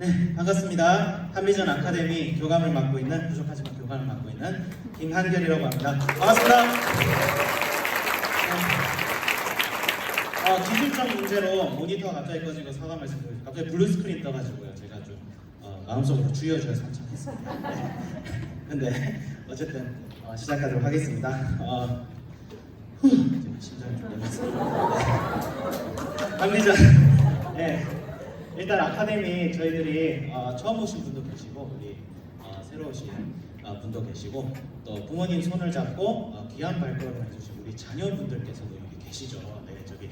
네, 반갑습니다. 한미전 아카데미 교감을 맡고 있는, 부족하지만 교감을 맡고 있는 김한결이라고 합니다. 반갑습니다. 기술적 문제로 모니터가 갑자기 꺼지고 사과 말씀드리고 갑자기 블루 스크린 떠가지고요. 제가 좀 마음속으로 주의어줘야 선창했습니다. 네. 근데 어쨌든 시작하도록 하겠습니다. 심장이 좀 열렸습니다. 한미전. 네. 일단 아카데미 저희들이 처음 오신 분도 계시고 우리 새로 오신 분도 계시고 또 부모님 손을 잡고 귀한 발걸음 해주신 우리 자녀분들께서도 여기 계시죠. 네, 저기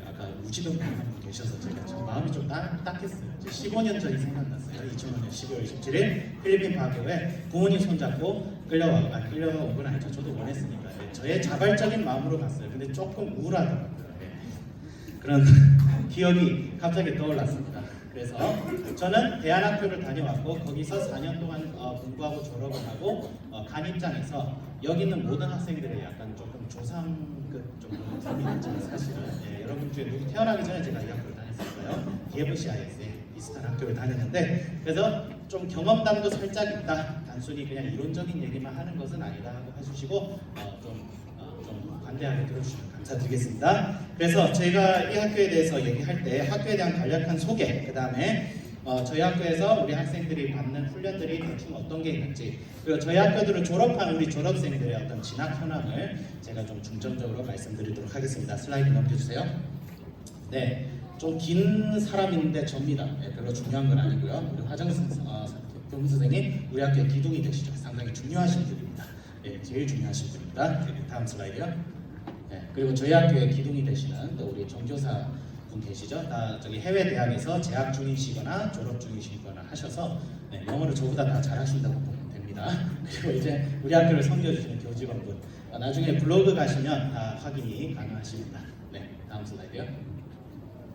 아까 우지동 분 계셔서 제가 좀 마음이 좀 딱했어요. 15년 전이 생각났어요. 2005년 12월 27일 필리핀 바교에 부모님 손잡고 끌려온 건 아니죠. 저도 원했으니까. 네, 저의 자발적인 마음으로 갔어요. 근데 조금 우울하더라고요. 네. 그런 기억이 갑자기 떠올랐습니다. 그래서 저는 대안학교를 다녀왔고 거기서 4년 동안 공부하고 졸업을 하고 간 입장에서 여기 있는 모든 학생들의 약간 조금 조상급 정도는 느낌이 있잖아요. 사실은 여러분 중에 누구 태어나기 전에 제가 이 학교를 다녔었어요. DFCIS에 비슷한 학교를 다녔는데 그래서 좀 경험담도 살짝 있다. 단순히 그냥 이론적인 얘기만 하는 것은 아니다 하고 해주시고 좀 관대하게 들어주시면 감사드리겠습니다. 그래서 저희가 이 학교에 대해서 얘기할 때 학교에 대한 간략한 소개, 그 다음에 저희 학교에서 우리 학생들이 받는 훈련들이 대충 어떤 게 있는지, 그리고 저희 학교들을 졸업한 우리 졸업생들의 어떤 진학 현황을 제가 좀 중점적으로 말씀드리도록 하겠습니다. 슬라이드 넘겨주세요. 네, 좀 긴 사람인데 접니다. 네, 별로 중요한 건 아니고요. 우리 화정승 교무 선생님 우리 학교의 기둥이 되시죠. 상당히 중요하신 분입니다. 네, 제일 중요하신 분입니다. 다음 슬라이드요. 네, 그리고 저희 학교의 기둥이 되시는 또 우리 정교사 분 계시죠? 다 저기 해외 대학에서 재학 중이시거나 졸업 중이시거나 하셔서 영어를 저보다 다 잘하신다고 보면 됩니다. 그리고 이제 우리 학교를 섬겨주시는 교직원분 나중에 블로그 가시면 다 확인이 가능하십니다. 네, 다음 슬라이드요.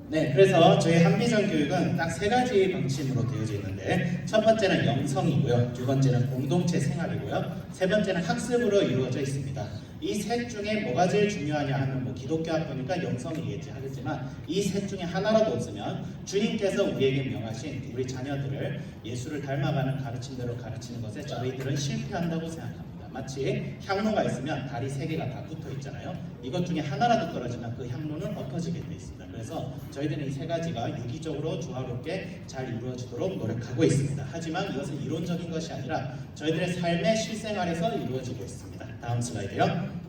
네, 그래서 저희 한미전 교육은 딱 세 가지 방침으로 되어져 있는데 첫 번째는 영성이고요, 두 번째는 공동체 생활이고요, 세 번째는 학습으로 이루어져 있습니다. 이 셋 중에 뭐가 제일 중요하냐 하면 뭐 기독교 학교니까 영성이겠지 하겠지만 이 셋 중에 하나라도 없으면 주님께서 우리에게 명하신 우리 자녀들을 예수를 닮아가는 가르침대로 가르치는 것에 저희들은 실패한다고 생각합니다. 마치 향로가 있으면 다리 세 개가 다 붙어 있잖아요. 이것 중에 하나라도 떨어지면 그 향로는 엎어지게 돼 있습니다. 그래서 저희들은 이 세 가지가 유기적으로 조화롭게 잘 이루어지도록 노력하고 있습니다. 하지만 이것은 이론적인 것이 아니라 저희들의 삶의 실생활에서 이루어지고 있습니다. 다음 슬라이드요.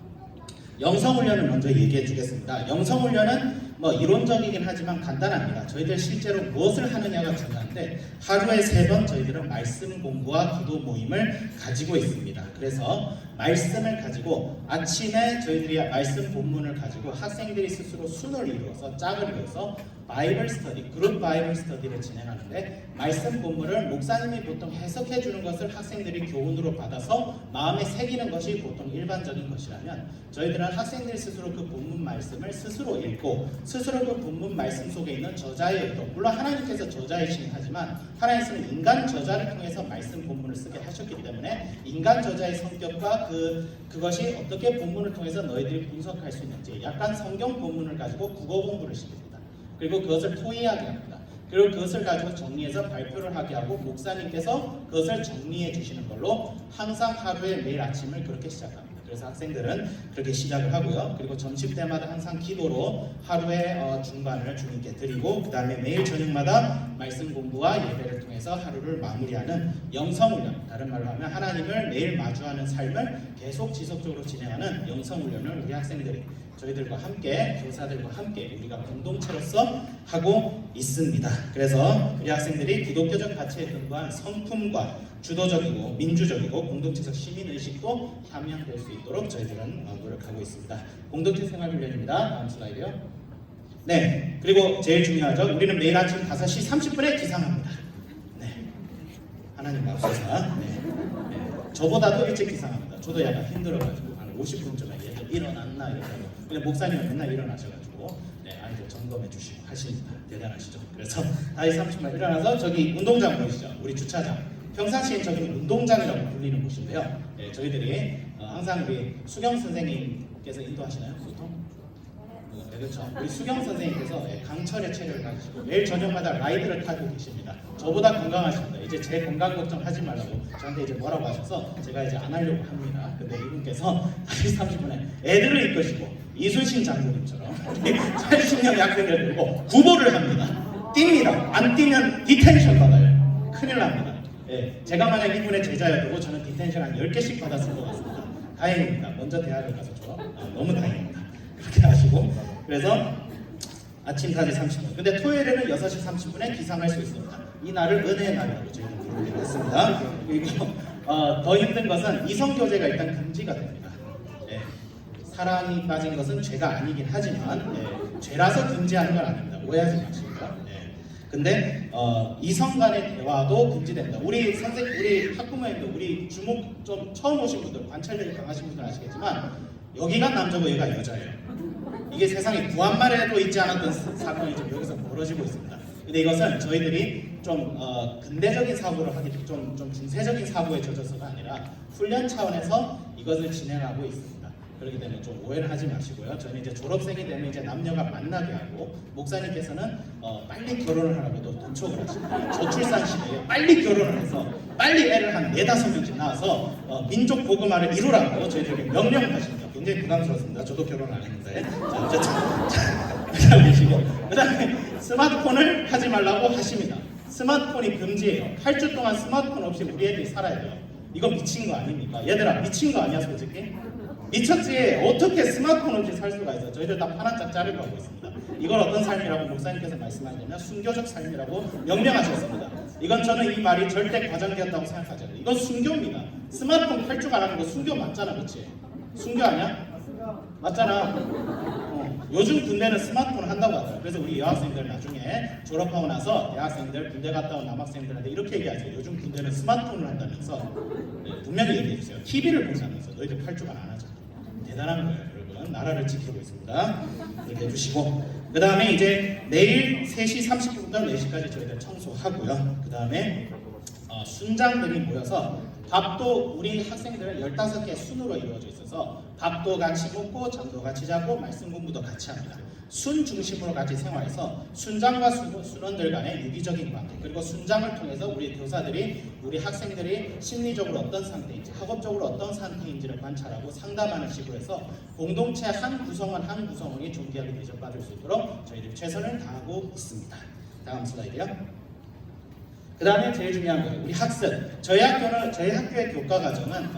영성훈련을 먼저 얘기해 주겠습니다. 영성훈련은 뭐 이론적이긴 하지만 간단합니다. 저희들 실제로 무엇을 하느냐가 중요한데 하루에 3번 저희들은 말씀 공부와 기도 모임을 가지고 있습니다. 그래서 말씀을 가지고 아침에 저희들이 말씀 본문을 가지고 학생들이 스스로 순을 이루어서 짝을 이루어서 바이블 스터디, 그룹 바이블 스터디를 진행하는데 말씀 본문을 목사님이 보통 해석해 주는 것을 학생들이 교훈으로 받아서 마음에 새기는 것이 보통 일반적인 것이라면 저희들은 학생들 스스로 그 본문 말씀을 스스로 읽고 스스로 그 본문 말씀 속에 있는 저자의 의도, 물론 하나님께서 저자이시긴 하지만 하나님께서는 인간 저자를 통해서 말씀 본문을 쓰게 하셨기 때문에 인간 저자의 성격과 그것이 어떻게 본문을 통해서 너희들이 분석할 수 있는지 약간 성경 본문을 가지고 국어 공부를 시킵니다. 그리고 그것을 토의하게 합니다. 그리고 그것을 가지고 정리해서 발표를 하게 하고 목사님께서 그것을 정리해 주시는 걸로 항상 하루에 매일 아침을 그렇게 시작합니다. 그래서 학생들은 그렇게 시작을 하고요. 그리고 점심 때마다 항상 기도로 하루의 중반을 주님께 드리고 그 다음에 매일 저녁마다 말씀 공부와 예배를 통해서 하루를 마무리하는 영성훈련, 다른 말로 하면 하나님을 매일 마주하는 삶을 계속 지속적으로 진행하는 영성훈련을 우리 학생들이 저희들과 함께 교사들과 함께 우리가 공동체로서 하고 있습니다. 그래서 우리 학생들이 기독교적 가치에 근거한 성품과 주도적이고 민주적이고 공동체적 시민의식도 함양될 수 있도록 저희들은 노력하고 있습니다. 공동체 생활 훈련입니다. 다음 슬라이드요. 네, 그리고 제일 중요하죠. 우리는 매일 아침 5시 30분에 기상합니다. 네, 하나님 맙소사. 네. 저보다도 일찍 기상합니다. 저도 약간 힘들어가지고 한 50분 전에 일어났나 이러고 근데 목사님은 맨날 일어나셔가지고 아이들 점검해 주시고 하십니다. 대단하시죠. 그래서 5시 30분 일어나서 저기 운동장 보이시죠? 우리 주차장. 평상시엔 저기 운동장이라고 불리는 곳인데요. 저희들이 항상 우리 수경 선생님께서 인도하시나요? 보통? 네, 그렇죠. 우리 수경 선생님께서 강철의 체력을 가지시고 매일 저녁마다 라이드를 타고 계십니다. 저보다 건강하십니다. 이제 제 건강 걱정하지 말라고 저한테 이제 뭐라고 하셔서 제가 이제 안 하려고 합니다. 근데 이분께서 30분에 애들을 이끄시고 이순신 장군님처럼 80년 약속을 들고 구보를 합니다. 뜁니다. 안 뛰면 디텐션 받아요. 큰일 납니다. 예, 제가 만약 이분의 제자여도 저는 디텐션 한 10개씩 받았을 것 같습니다. 다행입니다. 먼저 대학을 가서 너무 다행입니다. 그렇게 하시고 그래서 아침까지 30분. 근데 토요일에는 6시 30분에 기상할 수 있습니다. 이 날을 은혜의 날이라고 저희는 부르기로 했습니다. 그리고 더 힘든 것은 이성교제가 일단 금지가 됩니다. 예, 사랑이 빠진 것은 죄가 아니긴 하지만 죄라서 금지하는 건 아닙니다. 오해하지 마시고요. 근데 이성 간의 대화도 금지됩니다. 우리 학부모님들, 우리 주목 좀 처음 오신 분들, 관찰력이 강하신 분들 아시겠지만 여기가 남자고 얘가 여자예요. 이게 세상에 구한말에도 있지 않았던 사건이 지금 여기서 벌어지고 있습니다. 근데 이것은 저희들이 좀 근대적인 사고를 하기 좀 중세적인 사고에 젖어서가 아니라 훈련 차원에서 이것을 진행하고 있습니다. 그렇기 때문에 좀 오해를 하지 마시고요. 저는 이제 졸업생이 되면 이제 남녀가 만나게 하고 목사님께서는 빨리 결혼을 하라고도 도촉을 하십니다. 저출산 시대에 빨리 결혼을 해서 빨리 애를 한 4-5명씩 낳아서 민족 복음화를 이루라고 저희들에게 명령을 하십니다. 굉장히 부담스럽습니다. 저도 결혼 안 했는데. 자, 보시고 그다음에 스마트폰을 하지 말라고 하십니다. 스마트폰이 금지예요. 8주 동안 스마트폰 없이 우리 애들이 살아야 돼요. 이거 미친 거 아닙니까? 얘들아 미친 거 아니야 솔직히? 미쳤지. 어떻게 스마트폰 없이 살 수가 있어? 저희들 다 파란 짝 자르고 하고 있습니다. 이걸 어떤 삶이라고 목사님께서 말씀하시냐면 순교적 삶이라고 명명하셨습니다. 이건 저는 이 말이 절대 과장되었다고 생각하지 않아요. 이건 순교입니다. 스마트폰 8주가 안 하는 거 순교 맞잖아, 그렇지? 순교 아니야? 맞잖아. 요즘 군대는 스마트폰 한다고 하더라고요. 그래서 우리 여학생들 나중에 졸업하고 나서 대학생들, 군대 갔다 온 남학생들한테 이렇게 얘기하세요. 요즘 군대는 스마트폰을 한다면서 분명히 얘기해주세요. TV를 본다면서 너희들 8주간 안 하죠. 대단한 거예요, 여러분. 나라를 지키고 있습니다. 이렇게 해주시고 그 다음에 이제 내일 3시 30분부터 4시까지 저희들 청소하고요. 그 다음에 순장들이 모여서 밥도 우리 학생들은 15개 순으로 이루어져 있어서 밥도 같이 먹고 잠도 같이 자고 말씀 공부도 같이 합니다. 순 중심으로 같이 생활해서 순장과 순원들 간의 유기적인 관계 그리고 순장을 통해서 우리 교사들이 우리 학생들이 심리적으로 어떤 상태인지 학업적으로 어떤 상태인지를 관찰하고 상담하는 식으로 해서 공동체 한 구성원이 존귀하게 대접받을 수 있도록 저희들이 최선을 다하고 있습니다. 다음 슬라이드요. 그 다음에 제일 중요한 거예요. 우리 학습. 저희 학교의 교과 과정은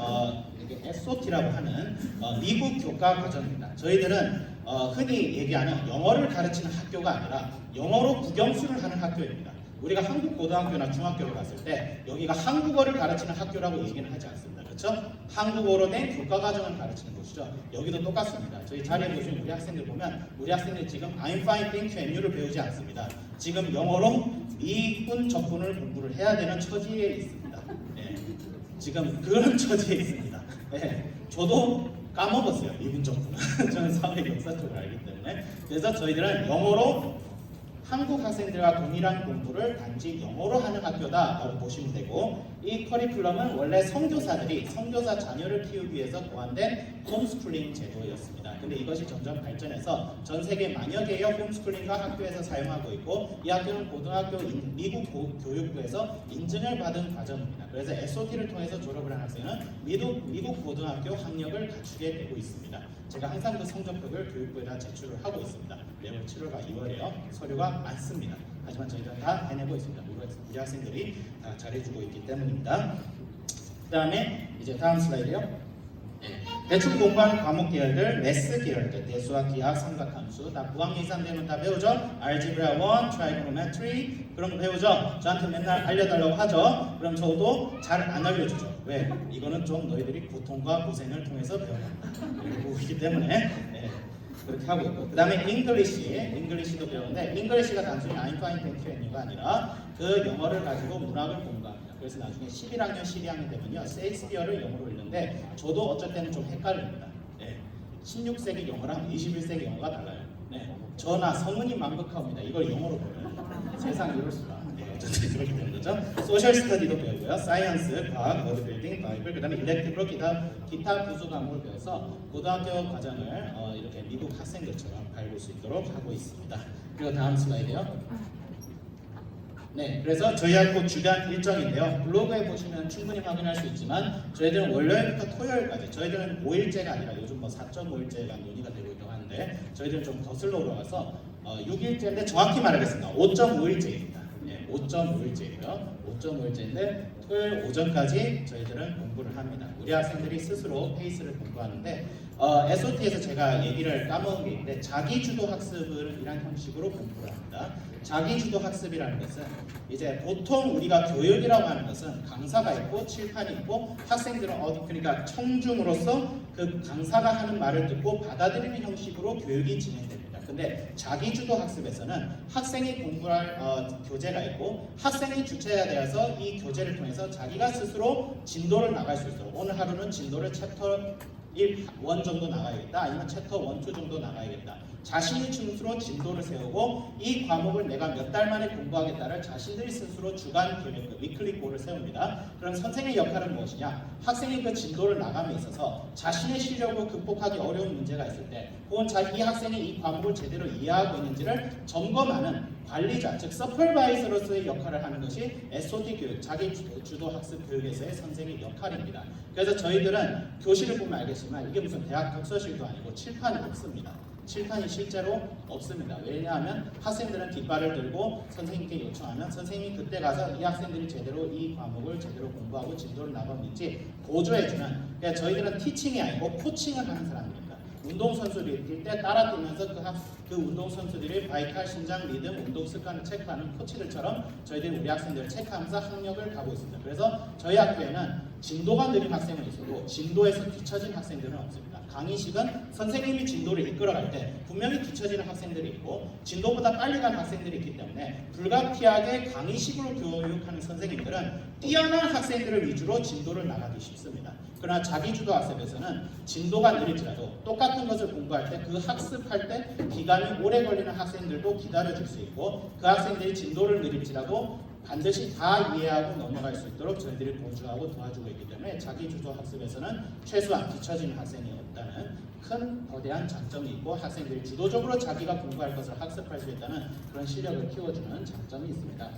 이게 SOT라고 하는 미국 교과 과정입니다. 저희들은 흔히 얘기하는 영어를 가르치는 학교가 아니라 영어로 국영수를 하는 학교입니다. 우리가 한국 고등학교나 중학교를 갔을 때 여기가 한국어를 가르치는 학교라고 얘기는 하지 않습니다. 그렇죠? 한국어로 된 교과 과정을 가르치는 곳이죠. 여기도 똑같습니다. 저희 자리에 보시면 우리 학생들 보면 우리 학생들이 지금 I'm fine, thank you, and you를 배우지 않습니다. 지금 영어로 미군 적분을 공부를 해야 되는 처지에 있습니다. 네. 지금 그런 처지에 있습니다. 네. 저도 까먹었어요. 미군 적분은. 저는 사회 역사 쪽을 알기 때문에. 그래서 저희들은 영어로 한국 학생들과 동일한 공부를 단지 영어로 하는 학교다라고 보시면 되고 이 커리큘럼은 원래 선교사들이 선교사 자녀를 키우기 위해서 고안된 홈스쿨링 제도였습니다. 근데 이것이 점점 발전해서 전 세계 만여 개의 홈스쿨링과 학교에서 사용하고 있고 이 학교는 고등학교 미국 교육부에서 인증을 받은 과정입니다. 그래서 SOT를 통해서 졸업을 한 학생은 미국 고등학교 학력을 갖추게 되고 있습니다. 제가 항상 그 성적표를 교육부에다 제출을 하고 있습니다. 매월 7월과 2월에요. 서류가 많습니다. 하지만 저희들은 다 해내고 있습니다. 우리 학생들이 다 잘해주고 있기 때문입니다. 그 다음에 이제 다음 슬라이드요. 대충 공부하는 과목 계열들, 매스 계열들, 대수학, 기하, 삼각함수 다 9학년 이상 되면 다 배우죠. 알지브라 1, 트라이고노메트리 그런 거 배우죠. 저한테 맨날 알려달라고 하죠. 그럼 저도 잘 안 알려주죠. 왜? 이거는 좀 너희들이 고통과 고생을 통해서 배워간다. 이렇게 보기 때문에 그렇게 하고 있고 그 다음에 잉글리시도 배우는데 잉글리시가 단순히 I'm fine, thank you, and you가 아니라 그 영어를 가지고 문학을 공부합니다. 그래서 나중에 11학년, 12학년 되면요 셰익스피어를 영어로 읽는데 저도 어쩔 때는 좀 헷갈립니다. 16세기 영어랑 21세기 영어가 달라요. 저나 성은이 만극하옵니다. 이걸 영어로 배워요. 세상에 이럴 수가. 어쨌든 그렇게 되는 거죠. 소셜 스터디도 배우고요. 사이언스, 과학, 보디빌딩, 바이블, 그다음에 일렉티브로 기타 부수 과목을 배워서 고등학교 과정을 이렇게 미국 학생들처럼 밟을 수 있도록 하고 있습니다. 그리고 다음 슬라이드요. 네, 그래서 저희 학교 주간 일정인데요. 블로그에 보시면 충분히 확인할 수 있지만 저희들은 월요일부터 토요일까지, 저희들은 5일제가 아니라 요즘 뭐 4.5일제가 논의가 되고 있다고 하는데 저희들은 좀 거슬러 올라가서 6일제인데 정확히 말하겠습니다. 5.5일제입니다. 네, 5.5일제예요. 5.5일제인데 토요일 오전까지 저희들은 공부를 합니다. 우리 학생들이 스스로 페이스를 공부하는데 SOT에서 제가 얘기를 까먹은 게 있는데 자기주도 학습을 이런 형식으로 공부를 합니다. 자기주도 학습이라는 것은 이제 보통 우리가 교육이라고 하는 것은 강사가 있고 칠판이 있고 학생들은 그러니까 청중으로서 그 강사가 하는 말을 듣고 받아들이는 형식으로 교육이 진행됩니다. 근데 자기주도 학습에서는 학생이 공부할 교재가 있고 학생이 주체가 되어서 이 교재를 통해서 자기가 스스로 진도를 나갈 수 있도록 오늘 하루는 진도를 챕터 1 정도 나가야겠다 아니면 챕터 1, 2 정도 나가야겠다 자신이 스스로 진도를 세우고 이 과목을 내가 몇 달 만에 공부하겠다를 자신들이 스스로 주간 계획, 위클리 골을 세웁니다. 그럼 선생의 역할은 무엇이냐? 학생이 그 진도를 나감에 있어서 자신의 실력을 극복하기 어려운 문제가 있을 때 혹은 이 학생이 이 과목을 제대로 이해하고 있는지를 점검하는 관리자, 즉 서퍼바이저로서의 역할을 하는 것이 SOT 교육, 자기 주도 학습 교육에서의 선생의 역할입니다. 그래서 저희들은 교실을 보면 알겠지만 이게 무슨 대학 독서실도 아니고 칠판이 없습니다. 칠판이 실제로 없습니다. 왜냐하면 학생들은 깃발을 들고 선생님께 요청하면 선생님이 그때 가서 이 학생들이 제대로 이 과목을 제대로 공부하고 진도를 나가는지 보조해주는 그러니까 저희들은 티칭이 아니고 코칭을 하는 사람입니다. 운동선수들이 뛸 때 따라 뛰면서 그 운동선수들이 바이탈, 신장, 리듬, 운동 습관을 체크하는 코치들처럼 저희들이 우리 학생들을 체크하면서 학력을 가고 있습니다. 그래서 저희 학교에는 진도가 느린 학생은 있어도 진도에서 뒤처진 학생들은 없습니다. 강의식은 선생님이 진도를 이끌어갈 때 분명히 뒤처지는 학생들이 있고 진도보다 빨리 간 학생들이 있기 때문에 불가피하게 강의식으로 교육하는 선생님들은 뛰어난 학생들을 위주로 진도를 나가기 쉽습니다. 그러나 자기주도 학습에서는 진도가 느릴지라도 똑같은 것을 공부할 때 그 학습할 때 기간이 오래 걸리는 학생들도 기다려줄 수 있고 그 학생들이 진도를 느릴지라도 반드시 다 이해하고 넘어갈 수 있도록 저희들이 보조하고 도와주고 있기 때문에 자기주도 학습에서는 최소한 뒤처지는 학생이 없다는 큰 거대한 장점이 있고 학생들이 주도적으로 자기가 공부할 것을 학습할 수 있다는 그런 실력을 키워주는 장점이 있습니다.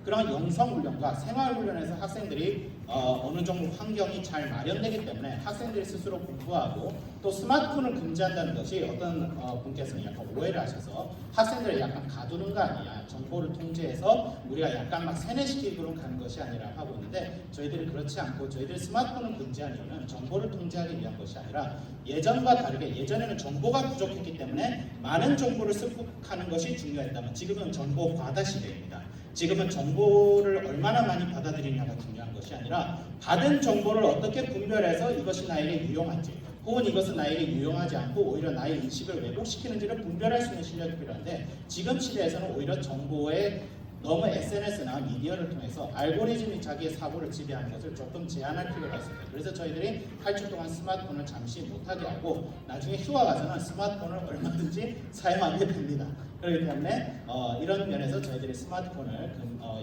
그런 영성훈련과 생활훈련에서 학생들이 어느 정도 환경이 잘 마련되기 때문에 학생들이 스스로 공부하고 또 스마트폰을 금지한다는 것이 어떤 분께서는 약간 오해를 하셔서 학생들을 약간 가두는 거 아니야 정보를 통제해서 우리가 약간 막 세뇌시키고 가는 것이 아니라 하고 있는데 저희들이 그렇지 않고 저희들이 스마트폰을 금지한 이유는 정보를 통제하기 위한 것이 아니라 예전과 다르게 예전에는 정보가 부족했기 때문에 많은 정보를 습득하는 것이 중요했다면 지금은 정보 과다 시대입니다. 지금은 정보를 얼마나 많이 받아들이냐가 중요한 것이 아니라 받은 정보를 어떻게 분별해서 이것이 나에게 유용한지 혹은 이것은 나에게 유용하지 않고 오히려 나의 인식을 왜곡시키는지를 분별할 수 있는 실력이 필요한데 지금 시대에서는 오히려 정보에 너무 SNS나 미디어를 통해서 알고리즘이 자기의 사고를 지배하는 것을 조금 제한할 필요가 있습니다. 그래서 저희들이 8주 동안 스마트폰을 잠시 못하게 하고 나중에 휴가 가서는 스마트폰을 얼마든지 사용하게 됩니다. 그렇기 때문에 이런 면에서 저희들이 스마트폰을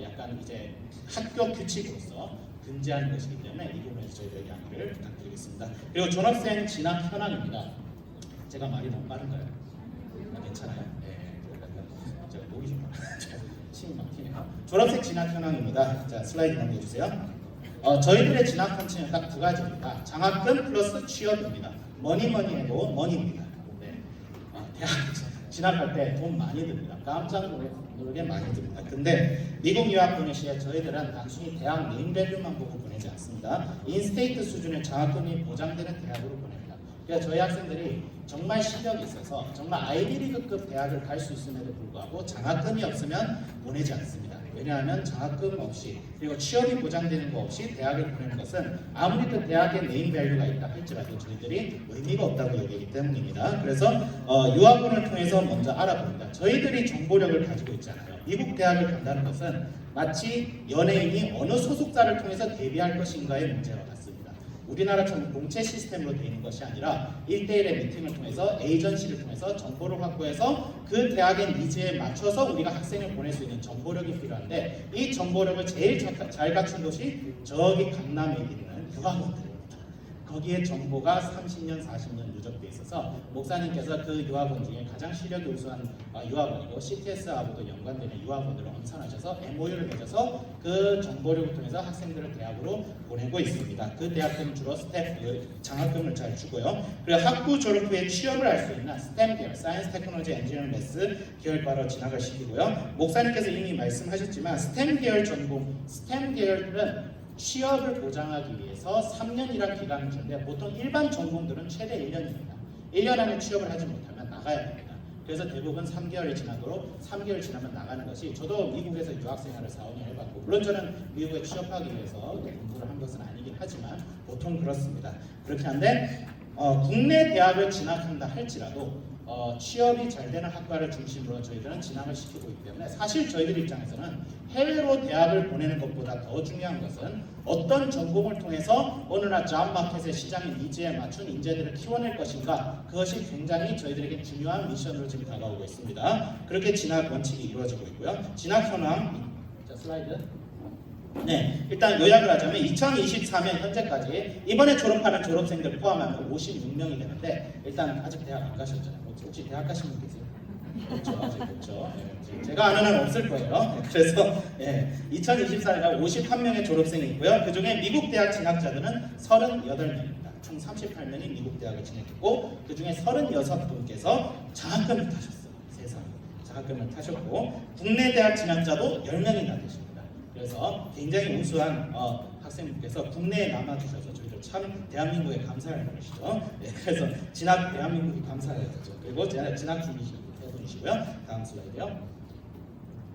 약간 이제 학교 규칙으로서 금지하는 것이기 때문에 이 부분에서 저희들이 양해를 부탁드리겠습니다. 그리고 졸업생 진학 현황입니다. 제가 말이 너무 빠른가요? 괜찮아요? 네. 제가 목이 좀 침이 막히네요. 졸업생 진학 현황입니다. 자, 슬라이드 넘겨주세요. 저희들의 진학 컨텐츠는 딱 두 가지입니다. 장학금 플러스 취업입니다. 뭐니해도 머니입니다. 네. 대학 진학할 때 돈 많이 듭니다. 깜짝 놀게 많이 듭니다. 근데 미국 유학 보낼 시에 저희들은 단순히 대학 네임밸류만 보고 보내지 않습니다. 인스테이트 수준의 장학금이 보장되는 대학으로 보냅니다. 그래서 저희 학생들이 정말 실력이 있어서 정말 아이비리그급 대학을 갈 수 있음에도 불구하고 장학금이 없으면 보내지 않습니다. 왜냐하면 장학금 없이 그리고 취업이 보장되는 것 없이 대학을 보내는 것은 아무리 그 대학의 네임밸류가 있다 할지라도 저희들이 의미가 없다고 여기기 때문입니다. 그래서 유학원을 통해서 먼저 알아봅니다. 저희들이 정보력을 가지고 있잖아요. 미국 대학을 간다는 것은 마치 연예인이 어느 소속사를 통해서 데뷔할 것인가의 문제와 같습니다. 우리나라처럼 공채 시스템으로 되어 있는 것이 아니라 1대1의 미팅을 통해서 에이전시를 통해서 정보를 확보해서 그 대학의 니즈에 맞춰서 우리가 학생을 보낼 수 있는 정보력이 필요한데, 이 정보력을 제일 잘 갖춘 곳이 저기 강남에 있는 유학원들입니다. 거기에 정보가 30년, 40년 누적돼 있어서 목사님께서 그 유학원 중에 가장 실력이 우수한 유학원이고 CTS하고도 연관되는 유학원으로 엄선하셔서 MOU를 맺어서 그 정보력을 통해서 학생들을 대학으로 보내고 있습니다. 그 대학은 주로 스텝 장학금을 잘 주고요. 그리고 학부 졸업 후에 취업을 할 수 있는 스템 계열, 사이언스, 테크놀로지, 엔지니어링, 매스 계열과로 진학을 시키고요. 목사님께서 이미 말씀하셨지만 스템 계열 전공, 스템 계열은 취업을 보장하기 위해서 3년이라는 기간을 주는데, 보통 일반 전공들은 최대 1년입니다. 1년 안에 취업을 하지 못하면 나가야 됩니다. 그래서 대부분 3개월이 지나도록 3개월 지나면 나가는 것이, 저도 미국에서 유학생활을 4, 5년 해봤고, 물론 저는 미국에 취업하기 위해서 공부를 한 것은 아니긴 하지만 보통 그렇습니다. 그렇게 한데 국내 대학을 진학한다 할지라도 취업이 잘 되는 학과를 중심으로 저희들은 진학을 시키고 있기 때문에, 사실 저희들 입장에서는 해외로 대학을 보내는 것보다 더 중요한 것은 어떤 전공을 통해서 어느 나라 잡마켓의 시장의 니즈에 맞춘 인재들을 키워낼 것인가, 그것이 굉장히 저희들에게 중요한 미션으로 지금 다가오고 있습니다. 그렇게 진학 원칙이 이루어지고 있고요. 진학 현황, 자 슬라이드. 네, 일단 요약을 하자면 2024년 현재까지 이번에 졸업하는 졸업생들 포함하면 56명이 되는데, 일단 아직 대학 안 가셨잖아요. 혹시 대학 가신 분 계세요? 그렇죠, 아직 없죠. 네, 제가 아는 한 없을 거예요. 그래서 2024년에 51명의 졸업생이 있고요. 그 중에 미국 대학 진학자들은 38명입니다. 총 38명이 미국 대학에 진학했고, 그 중에 36분께서 장학금을 타셨어요. 세상에, 장학금을 타셨고, 국내 대학 진학자도 10명이나 되십니다. 그래서 굉장히 우수한 학생분께서 국내에 남아주셔서 저희들 참 대한민국에 감사할 분이시죠. 네, 그래서 진학 대한민국이 감사해야죠. 그리고 진학 중이신 분이시고요. 다음 슬라이드요.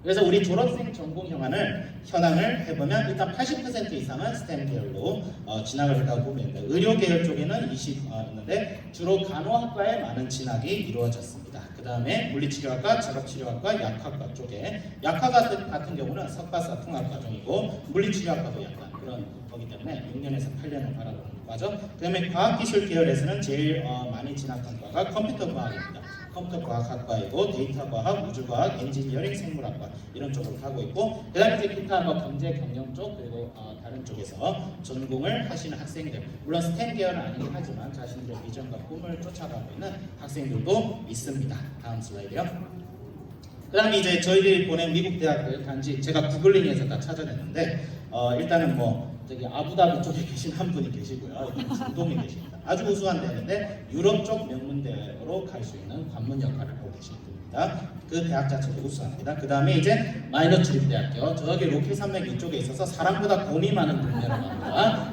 그래서 우리 졸업생 전공 현황을 해보면 일단 80% 이상은 스템 계열로 진학을 했다고 보면 됩니다. 의료 계열 쪽에는 20 있는데 주로 간호학과에 많은 진학이 이루어졌습니다. 그 다음에 물리치료학과, 작업치료학과, 약학과 쪽에, 약학과 같은 경우는 석박사 통합 과정이고 물리치료학과도 약간 그런 거기 때문에 6년에서 8년을 바라보는 과정. 그 다음에 과학기술 계열에서는 제일 많이 진학한 과가 컴퓨터과학입니다. 컴퓨터과학학과이고 데이터과학, 우주과학, 엔지니어링, 생물학과 이런 쪽으로 가고 있고, 그 다음에 이제 기타 경제, 경영 쪽, 그리고 다른 쪽에서 전공을 하시는 학생들, 물론 스템 계열은 아니긴 하지만 자신들의 비전과 꿈을 쫓아가고 있는 학생들도 있습니다. 다음 슬라이드요. 그 다음에 이제 저희들이 보낸 미국 대학들 단지 제가 구글링해서 다 찾아냈는데, 일단은 저기 아부다비 쪽에 계신 한 분이 계시고요. 중동에 계십니다. 아주 우수한 대학인데 유럽 쪽 명문대로 갈 수 있는 관문 역할을 하고 계신 분입니다. 그 대학 자체도 우수합니다. 그 다음에 이제 마이너 주립대학교, 저기 로키 산맥 이쪽에 있어서 사람보다 곰이 많은 동네라고 합니다.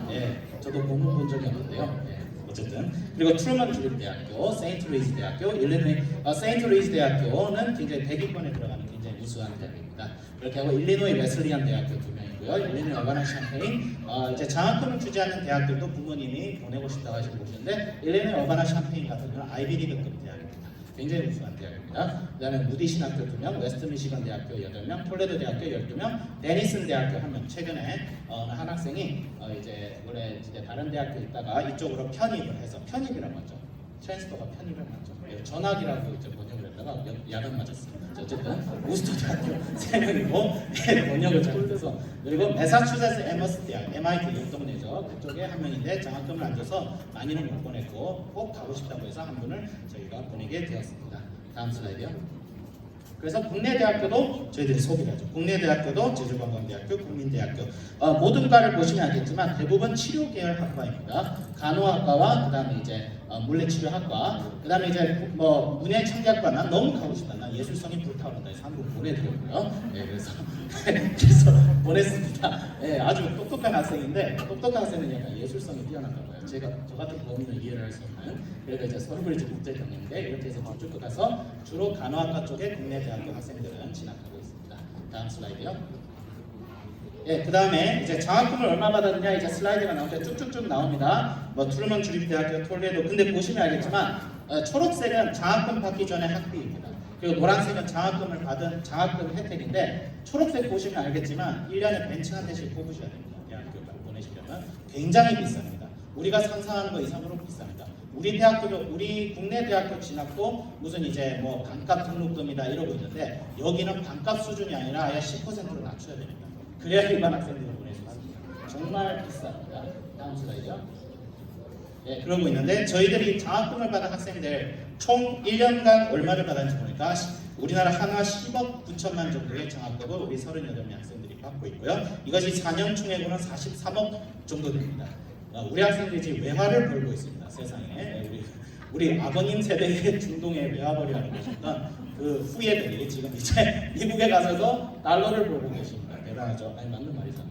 저도 곰을 본 적이 없는데요. 어쨌든, 그리고 트루먼 주립대학교, 세인트 루이스 대학교, 일리노이 세인트 루이스 대학교는 굉장히 100위권에 들어가는 굉장히 우수한 대학입니다. 그렇게 하고 일리노이 웨슬리안 대학교 2명이고요. 일리노이 어바나 샴페인, 이제 장학금을 주지 않는 대학들도 부모님이 보내고 싶다고 하시는 곳인데, 일리노이 어바나 샴페인 같은 경우는 아이비리그급 대학입니다. 굉장히 우수한 대학입니다. 그 다음에 무디 신학교 2명, 웨스트 미시건 대학교 8명, 톨레도 대학교 12명, 데니슨 대학교 1명. 최근에 한 학생이 이제 원래 이제 다른 대학교 있다가 이쪽으로 편입을 해서, 편입이라고 하죠. 트랜스퍼가 편입을 하죠. 전학이라고 이제 번역을 했다가 야단 맞았습니다. 어쨌든 우스터 대학교 3명이고 번역을 잘못해서, 그리고 매사추세츠 에머스 대학, MIT 옆동네죠. 그쪽에 한 명인데 장학금을 안 줘서 많이는 못 보냈고, 꼭 가고 싶다고 해서 한 분을 저희가 보내게 되었습니다. 다음 슬라이드요. 그래서 국내 대학교도 저희들이 소개를 하죠. 국내 대학교도 제주관광대학교, 국민대학교, 모든 과를 보시면 알겠지만 대부분 치료 계열 학과입니다. 간호학과와 그 다음에 이제 물리치료학과, 그 다음에 이제 문예창작과, 난 너무 가고 싶다, 난 예술성이 불타오른다 해서 한 분 보내드렸고요. 그래서 보냈습니다. 아주 똑똑한 학생인데, 똑똑한 학생은 약간 예술성이 뛰어난가 봐요. 저 같은 범인을 이해를 할 수 없는. 그래서 이제 서울브리지 국제경영대 이렇게 해서 쭉쭉 가서 주로 간호학과 쪽에 국내 대학교 학생들은 진학하고 있습니다. 다음 슬라이드요. 그 다음에 이제 장학금을 얼마 받았느냐, 이제 슬라이드가 나오죠. 쭉쭉쭉 나옵니다. 트루먼 주립대학교, 톨레도. 근데 보시면 알겠지만 초록색은 장학금 받기 전에 학비입니다. 그리고 노란색은 장학금을 받은 장학금 혜택인데, 초록색 보시면 알겠지만 1년에 벤치 한 대씩 뽑으셔야 됩니다. 대학교 보내시려면 굉장히 비쌉니다. 우리가 상상하는 것 이상으로 비쌉니다. 우리 대학교도 우리 국내 대학교 진학도 무슨 이제 뭐 반값 등록금이다 이러고 있는데 여기는 반값 수준이 아니라 아예 10%로 낮춰야 됩니다. 그래야 일반 학생들을 보낼 수 있습니다. 정말 비쌉니다. 다음 슬라이드요. 네, 그러고 있는데 저희들이 장학금을 받은 학생들 총 1년간 얼마를 받았는지 보니까 우리나라 한화 10억 9천만 정도의 장학금을 우리 38명 학생들이 받고 있고요. 이것이 4년 총액으로는 43억 정도 됩니다. 우리 학생들이 지금 외화를 벌고 있습니다. 세상에 우리 아버님 세대의 중동의 외화벌이라고 계셨던 그 후예들이 지금 이제 미국에 가서도 달러를 벌고 계십니다. 대단하죠. 아니 맞는 말이죠.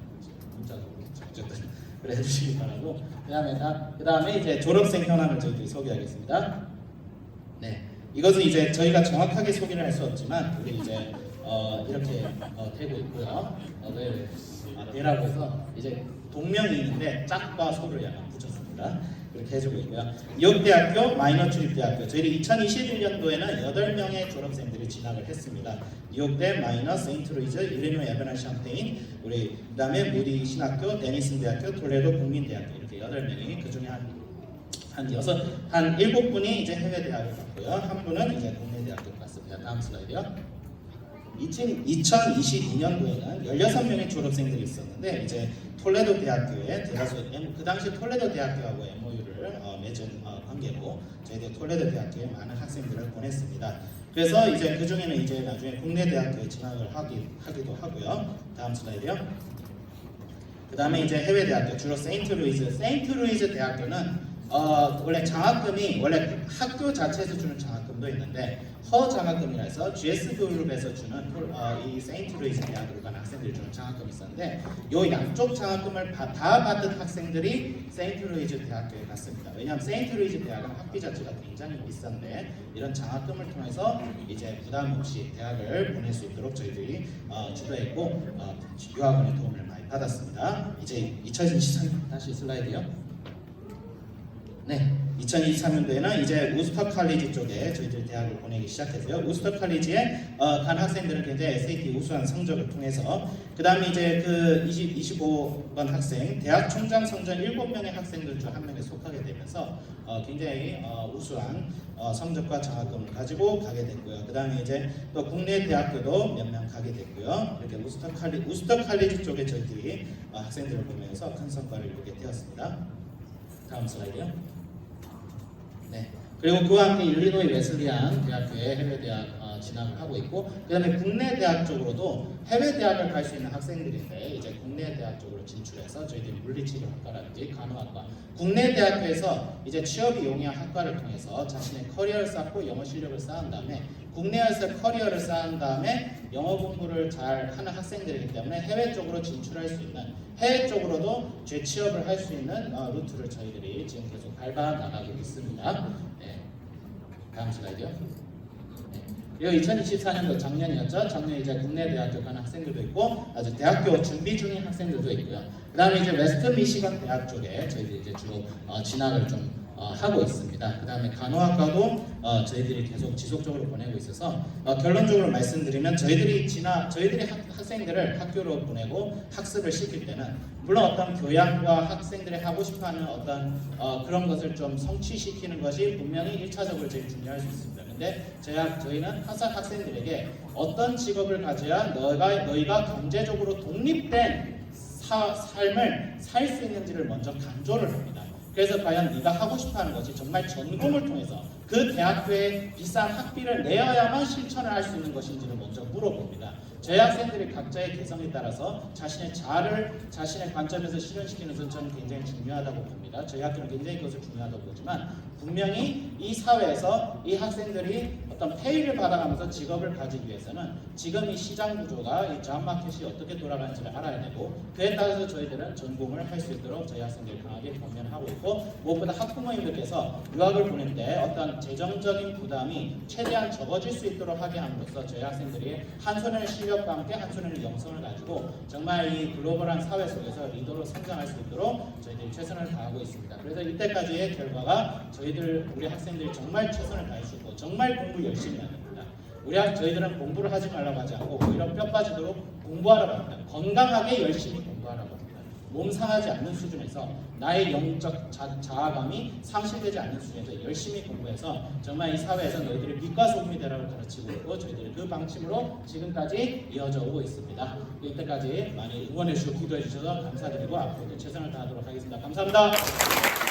문자도 어쨌든 그래 해주시기 바라고. 그다음에 이제 졸업생 현황을 저희들이 소개하겠습니다. 네, 이것은 이제 저희가 정확하게 소개를 할 수 없지만 우리 이제 이렇게 되고 있고요. 대라고 해서 이제 동명이인인데 짝과 소를 약간 붙였습니다. 이렇게 해주고 있고요. 뉴욕대학교 마이너 출입대학교 저희들이 2021년도에는 8명의 졸업생들이 진학을 했습니다. 뉴욕대 마이너, 세인트루이즈, 일리노이 에버넌 샴페인, 우리 그다음에 무디 신학교, 데니슨 대학교, 톨레도 국민대학교 이렇게 8명이 그 중에 한 7분이 이제 해외 대학을 갔고요. 한 분은 이제 국내 대학교 갔습니다. 다음 슬라이드요. 2022년도에는 16명의 졸업생들이 있었는데 이제 톨레도 대학교에 그 당시 톨레도 대학교하고 MOU를 맺은 관계로 저희들 톨레도 대학교에 많은 학생들을 보냈습니다. 그래서 이제 그 중에는 이제 나중에 국내 대학교에 진학을 하기도 하고요. 다음 슬라이드요. 그 다음에 이제 해외 대학교 주로 세인트루이즈 대학교는 원래 장학금이 원래 학교 자체에서 주는 장학금도 있는데 허장학금이라 해서 GS 그룹에서 주는 이 세인트루이즈 대학으로 간 학생들이 주는 장학금이 있었는데 이 양쪽 장학금을 다 받은 학생들이 세인트루이즈 대학교에 갔습니다. 왜냐하면 세인트루이즈 대학은 학비 자체가 굉장히 비싼데 이런 장학금을 통해서 이제 부담 없이 대학을 보낼 수 있도록 저희들이 주도했고 유학원의 도움을 많이 받았습니다. 이제 2023 다시 슬라이드요. 네, 2023년도에는 이제 우스터 칼리지 쪽에 저희들 대학을 보내기 시작했어요. 우스터 칼리지에 간 학생들은 굉장히 SAT 우수한 성적을 통해서 그 다음에 이제 그 25번 학생 대학 총장 성적 7명의 학생들 중 한 명에 속하게 되면서 굉장히 우수한 성적과 장학금을 가지고 가게 됐고요. 그 다음에 이제 또 국내 대학교도 몇 명 가게 됐고요. 이렇게 우스터 칼리지 쪽에 저희들이 학생들을 보면서 큰 성과를 이루게 되었습니다. 다음 슬라이드요. 네. 그리고 그와 함께 일리노이 웨슬리안 대학교에 해외 대학 진학을 하고 있고, 그다음에 국내 대학 쪽으로도 해외 대학을 갈 수 있는 학생들인데 이제 국내 대학 쪽으로 진출해서 저희들이 물리치료학과라든지 간호학과, 국내 대학교에서 이제 취업이 용이한 학과를 통해서 자신의 커리어를 쌓고 영어 실력을 쌓은 다음에 국내에서 커리어를 쌓은 다음에 영어 공부를 잘 하는 학생들이기 때문에 해외 쪽으로 진출할 수 있는, 해외 쪽으로도 재취업을 할 수 있는 루트를 저희들이 지금 계속 밟아 나가고 있습니다. 네. 다음 슬라이드요. 네. 그리고 2024년도 작년이었죠. 작년에 이제 국내 대학교 가는 학생들도 있고 아주 대학교 준비 중인 학생들도 있고요. 그 다음에 이제 웨스트 미시건 대학 쪽에 저희들이 이제 주로 진학을 좀 하고 있습니다. 그 다음에 간호학과도 저희들이 계속 지속적으로 보내고 있어서 결론적으로 말씀드리면 저희들이 학생들을 학교로 보내고 학습을 시킬 때는 물론 어떤 교양과 학생들이 하고 싶어하는 어떤 그런 것을 좀 성취시키는 것이 분명히 1차적으로 제일 중요할 수 있습니다. 근데 저희는 항상 학생들에게 어떤 직업을 가져야 너희가 경제적으로 독립된 삶을 살 수 있는지를 먼저 강조를 합니다. 그래서 과연 네가 하고 싶어하는 것이 정말 전공을 통해서 그 대학교에 비싼 학비를 내어야만 실천을 할 수 있는 것인지를 먼저 물어봅니다. 저희 학생들이 각자의 개성에 따라서 자신의 자아를 자신의 관점에서 실현시키는 것은 저는 굉장히 중요하다고 봅니다. 저희 학교는 굉장히 그것을 중요하다고 보지만 분명히 이 사회에서 이 학생들이 어떤 페이를 받아가면서 직업을 가지기 위해서는 지금 이 시장 구조가 이 잡마켓이 어떻게 돌아가는지를 알아야 되고, 그에 따라서 저희들은 전공을 할 수 있도록 저희 학생들이 강하게 권면하고 있고, 무엇보다 학부모님들께서 유학을 보낼 때 어떤 재정적인 부담이 최대한 적어질 수 있도록 하게 함으로써 저희 학생들이 한 손에는 실력과 함께 한 손에는 영성을 가지고 정말 이 글로벌한 사회 속에서 리더로 성장할 수 있도록 저희들이 최선을 다하고 있습니다. 그래서 이때까지의 결과가 우리 학생들이 정말 최선을 다해주고 정말 공부 열심히 합니다. 저희들은 공부를 하지 말라고 하지 않고 오히려 뼈 빠지도록 공부하라고 합니다. 건강하게 열심히 공부하라고 합니다. 몸 상하지 않는 수준에서 나의 영적 자아감이 상실되지 않는 수준에서 열심히 공부해서 정말 이 사회에서 너희들이 빛과 소금이 되라고 가르치고 있고 저희들이 그 방침으로 지금까지 이어져 오고 있습니다. 이때까지 많이 응원해 주시고 기도해 주셔서 감사드리고 앞으로도 최선을 다하도록 하겠습니다. 감사합니다.